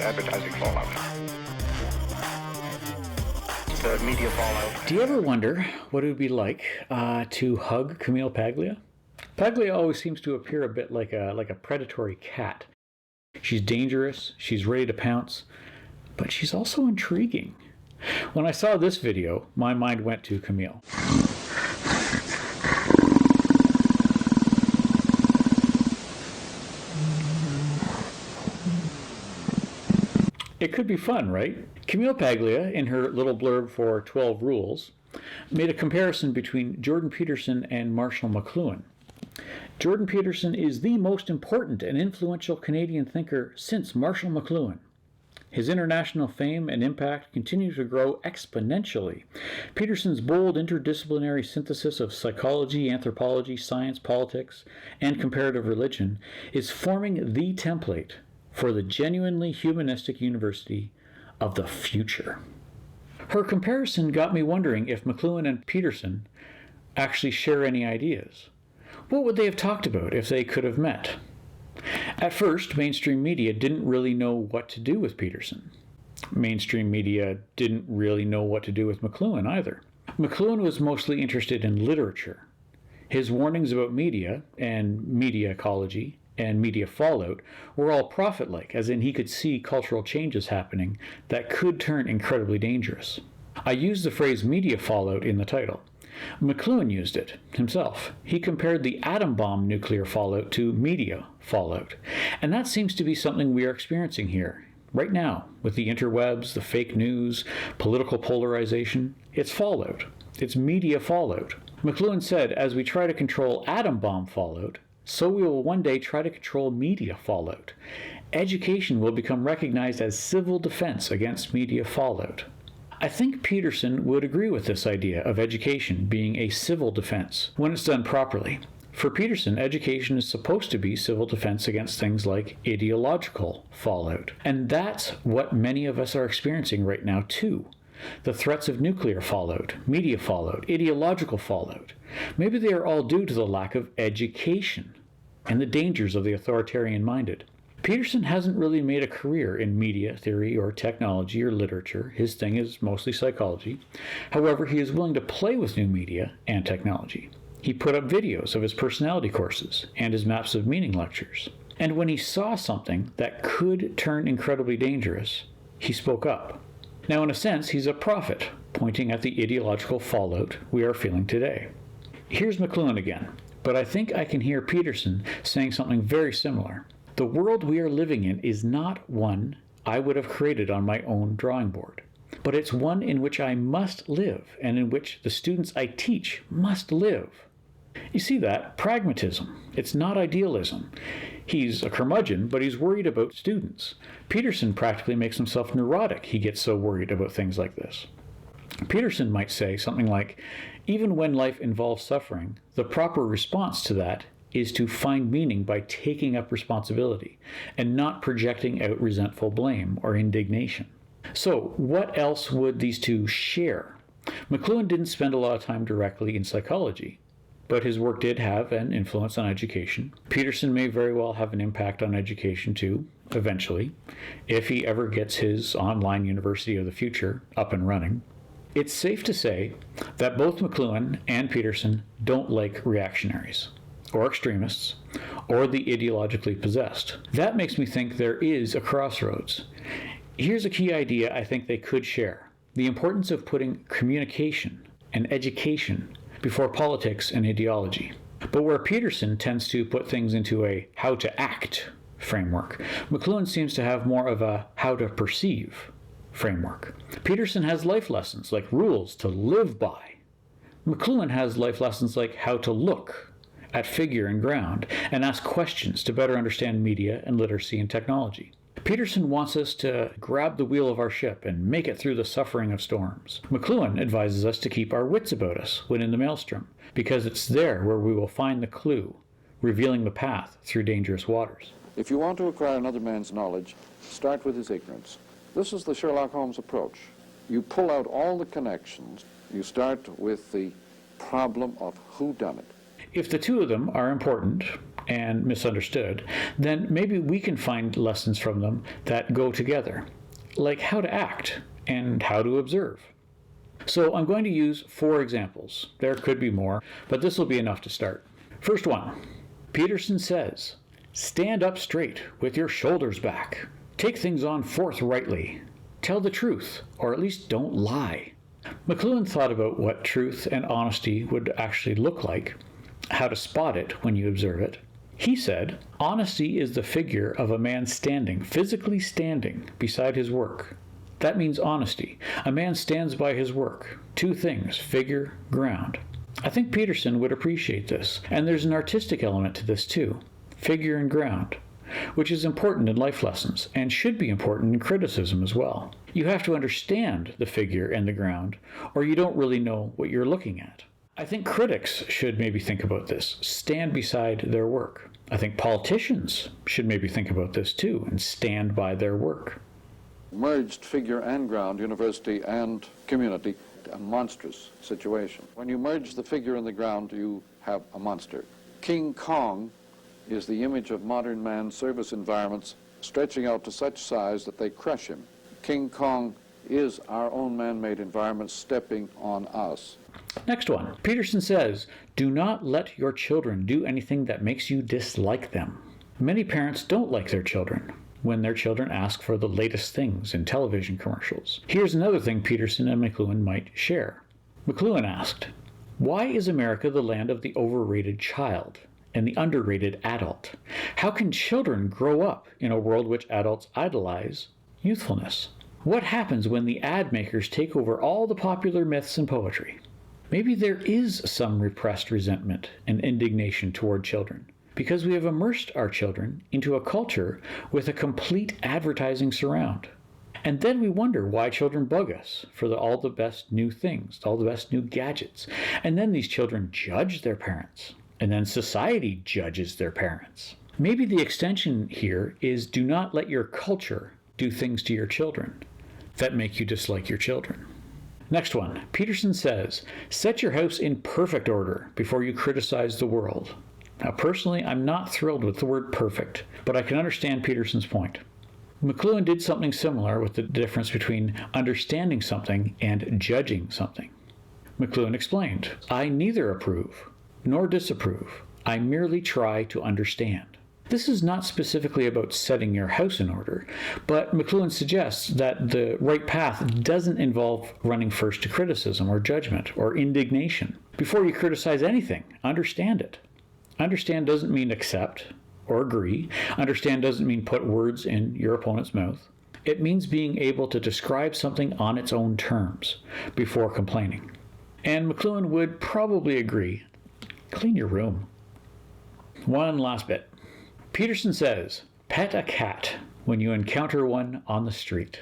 advertising fallout. The media fallout. Do you ever wonder what it would be like to hug Camille Paglia? Paglia always seems to appear a bit like a predatory cat. She's dangerous, she's ready to pounce, but she's also intriguing. When I saw this video, my mind went to Camille. It could be fun, right? Camille Paglia, in her little blurb for 12 Rules, made a comparison between Jordan Peterson and Marshall McLuhan. Jordan Peterson is the most important and influential Canadian thinker since Marshall McLuhan. His international fame and impact continue to grow exponentially. Peterson's bold interdisciplinary synthesis of psychology, anthropology, science, politics, and comparative religion is forming the template for the genuinely humanistic university of the future. Her comparison got me wondering if McLuhan and Peterson actually share any ideas. What would they have talked about if they could have met? At first, mainstream media didn't really know what to do with Peterson. Mainstream media didn't really know what to do with McLuhan either. McLuhan was mostly interested in literature. His warnings about media and media ecology and media fallout were all prophet-like, as in he could see cultural changes happening that could turn incredibly dangerous. I used the phrase media fallout in the title. McLuhan used it himself. He compared the atom bomb nuclear fallout to media fallout. And that seems to be something we are experiencing here, right now, with the interwebs, the fake news, political polarization. It's fallout. It's media fallout. McLuhan said, as we try to control atom bomb fallout, so we will one day try to control media fallout. Education will become recognized as civil defense against media fallout. I think Peterson would agree with this idea of education being a civil defense when it's done properly. For Peterson, education is supposed to be civil defense against things like ideological fallout. And that's what many of us are experiencing right now too. The threats of nuclear fallout, media fallout, ideological fallout. Maybe they are all due to the lack of education and the dangers of the authoritarian-minded. Peterson hasn't really made a career in media theory or technology or literature. His thing is mostly psychology. However, he is willing to play with new media and technology. He put up videos of his personality courses and his maps of meaning lectures. And when he saw something that could turn incredibly dangerous, he spoke up. Now, in a sense, he's a prophet, pointing at the ideological fallout we are feeling today. Here's McLuhan again, but I think I can hear Peterson saying something very similar. The world we are living in is not one I would have created on my own drawing board, but it's one in which I must live and in which the students I teach must live. You see that? Pragmatism. It's not idealism. He's a curmudgeon, but he's worried about students. Peterson practically makes himself neurotic. He gets so worried about things like this. Peterson might say something like, even when life involves suffering, the proper response to that is to find meaning by taking up responsibility and not projecting out resentful blame or indignation. So, what else would these two share? McLuhan didn't spend a lot of time directly in psychology, but his work did have an influence on education. Peterson may very well have an impact on education too, eventually, if he ever gets his online university of the future up and running. It's safe to say that both McLuhan and Peterson don't like reactionaries, or extremists, or the ideologically possessed. That makes me think there is a crossroads. Here's a key idea I think they could share: the importance of putting communication and education before politics and ideology. But where Peterson tends to put things into a how to act framework, McLuhan seems to have more of a how to perceive framework. Peterson has life lessons like rules to live by. McLuhan has life lessons like how to look at figure and ground and ask questions to better understand media and literacy and technology. Peterson wants us to grab the wheel of our ship and make it through the suffering of storms. McLuhan advises us to keep our wits about us when in the maelstrom, because it's there where we will find the clue, revealing the path through dangerous waters. If you want to acquire another man's knowledge, start with his ignorance. This is the Sherlock Holmes approach. You pull out all the connections. You start with the problem of who done it. If the two of them are important, and misunderstood, then maybe we can find lessons from them that go together, like how to act and how to observe. So I'm going to use 4 examples. There could be more, but this will be enough to start. First one, Peterson says, stand up straight with your shoulders back. Take things on forthrightly. Tell the truth, or at least don't lie. McLuhan thought about what truth and honesty would actually look like, how to spot it when you observe it. He said, honesty is the figure of a man standing, physically standing, beside his work. That means honesty. A man stands by his work. 2 things, figure, ground. I think Peterson would appreciate this, and there's an artistic element to this too, figure and ground, which is important in life lessons and should be important in criticism as well. You have to understand the figure and the ground, or you don't really know what you're looking at. I think critics should maybe think about this, stand beside their work. I think politicians should maybe think about this too and stand by their work. Merged figure and ground, university and community, a monstrous situation. When you merge the figure and the ground, you have a monster. King Kong is the image of modern man's service environments stretching out to such size that they crush him. King Kong is our own man-made environment stepping on us. Next one. Peterson says, do not let your children do anything that makes you dislike them. Many parents don't like their children when their children ask for the latest things in television commercials. Here's another thing Peterson and McLuhan might share. McLuhan asked, why is America the land of the overrated child and the underrated adult? How can children grow up in a world which adults idolize youthfulness? What happens when the ad makers take over all the popular myths and poetry? Maybe there is some repressed resentment and indignation toward children, because we have immersed our children into a culture with a complete advertising surround. And then we wonder why children bug us for all the best new things, all the best new gadgets. And then these children judge their parents. And then society judges their parents. Maybe the extension here is do not let your culture do things to your children that make you dislike your children. Next one. Peterson says, set your house in perfect order before you criticize the world. Now, personally, I'm not thrilled with the word perfect, but I can understand Peterson's point. McLuhan did something similar with the difference between understanding something and judging something. McLuhan explained, I neither approve nor disapprove. I merely try to understand. This is not specifically about setting your house in order, but McLuhan suggests that the right path doesn't involve running first to criticism or judgment or indignation. Before you criticize anything, understand it. Understand doesn't mean accept or agree. Understand doesn't mean put words in your opponent's mouth. It means being able to describe something on its own terms before complaining. And McLuhan would probably agree. Clean your room. One last bit. Peterson says, pet a cat when you encounter one on the street.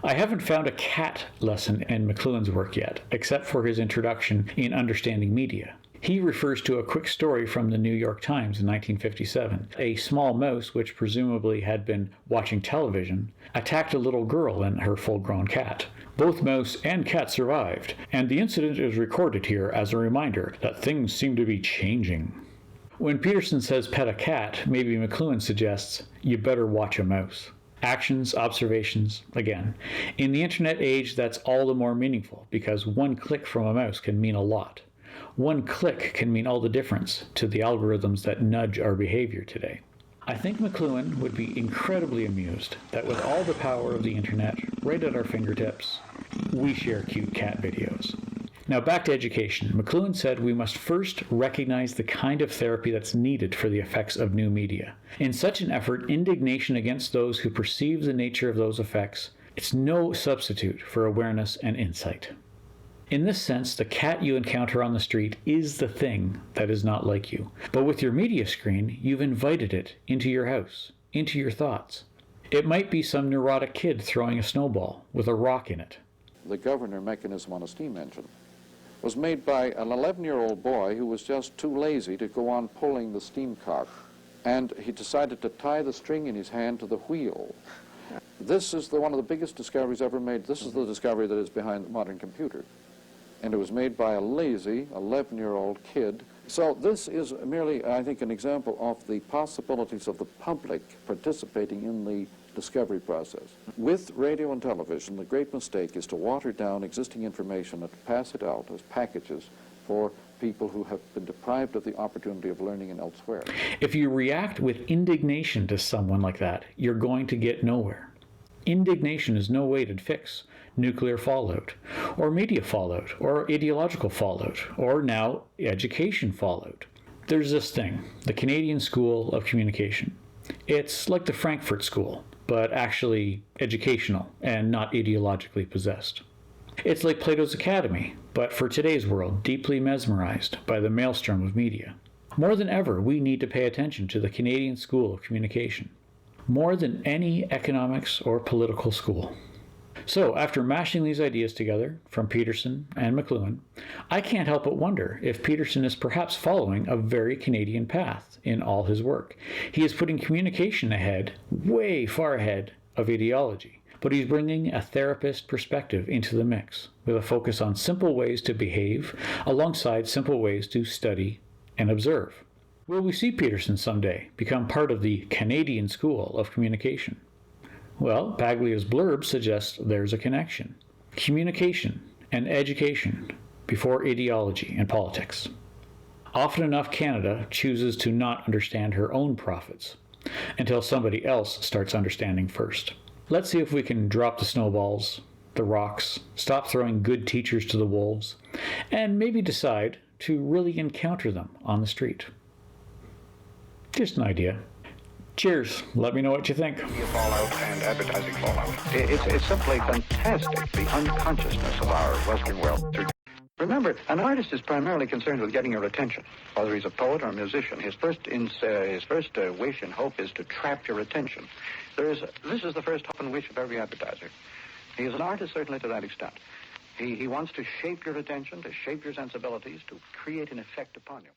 I haven't found a cat lesson in McLuhan's work yet, except for his introduction in Understanding Media. He refers to a quick story from the New York Times in 1957. A small mouse, which presumably had been watching television, attacked a little girl and her full-grown cat. Both mouse and cat survived, and the incident is recorded here as a reminder that things seem to be changing. When Peterson says pet a cat, maybe McLuhan suggests you better watch a mouse. Actions, observations, again. In the internet age, that's all the more meaningful, because one click from a mouse can mean a lot. One click can mean all the difference to the algorithms that nudge our behavior today. I think McLuhan would be incredibly amused that with all the power of the internet right at our fingertips, we share cute cat videos. Now back to education. McLuhan said we must first recognize the kind of therapy that's needed for the effects of new media. In such an effort, indignation against those who perceive the nature of those effects, it's no substitute for awareness and insight. In this sense, the cat you encounter on the street is the thing that is not like you. But with your media screen, you've invited it into your house, into your thoughts. It might be some neurotic kid throwing a snowball with a rock in it. The governor mechanism on a steam engine was made by an 11-year-old boy who was just too lazy to go on pulling the steam cock. And he decided to tie the string in his hand to the wheel. This is one of the biggest discoveries ever made. This is the discovery that is behind the modern computer. And it was made by a lazy 11-year-old kid So this is merely, I think, an example of the possibilities of the public participating in the discovery process. With radio and television, the great mistake is to water down existing information and to pass it out as packages for people who have been deprived of the opportunity of learning in elsewhere. If you react with indignation to someone like that, you're going to get nowhere. Indignation is no way to fix nuclear fallout, or media fallout, or ideological fallout, or now education fallout. There's this thing, the Canadian School of Communication. It's like the Frankfurt School, but actually educational and not ideologically possessed. It's like Plato's Academy, but for today's world, deeply mesmerized by the maelstrom of media. More than ever, we need to pay attention to the Canadian School of Communication, more than any economics or political school. So, after mashing these ideas together from Peterson and McLuhan, I can't help but wonder if Peterson is perhaps following a very Canadian path in all his work. He is putting communication ahead, way far ahead of ideology, but he's bringing a therapist perspective into the mix, with a focus on simple ways to behave alongside simple ways to study and observe. Will we see Peterson someday become part of the Canadian School of Communication? Well, Paglia's blurb suggests there's a connection. Communication and education before ideology and politics. Often enough, Canada chooses to not understand her own profits until somebody else starts understanding first. Let's see if we can drop the snowballs, the rocks, stop throwing good teachers to the wolves, and maybe decide to really encounter them on the street. Just an idea. Cheers. Let me know what you think. Media fallout and advertising fallout. It's simply fantastic, the unconsciousness of our Western world. Remember, an artist is primarily concerned with getting your attention, whether he's a poet or a musician. His first wish and hope is to trap your attention. This is the first hope and wish of every advertiser. He is an artist certainly to that extent. He wants to shape your attention, to shape your sensibilities, to create an effect upon you.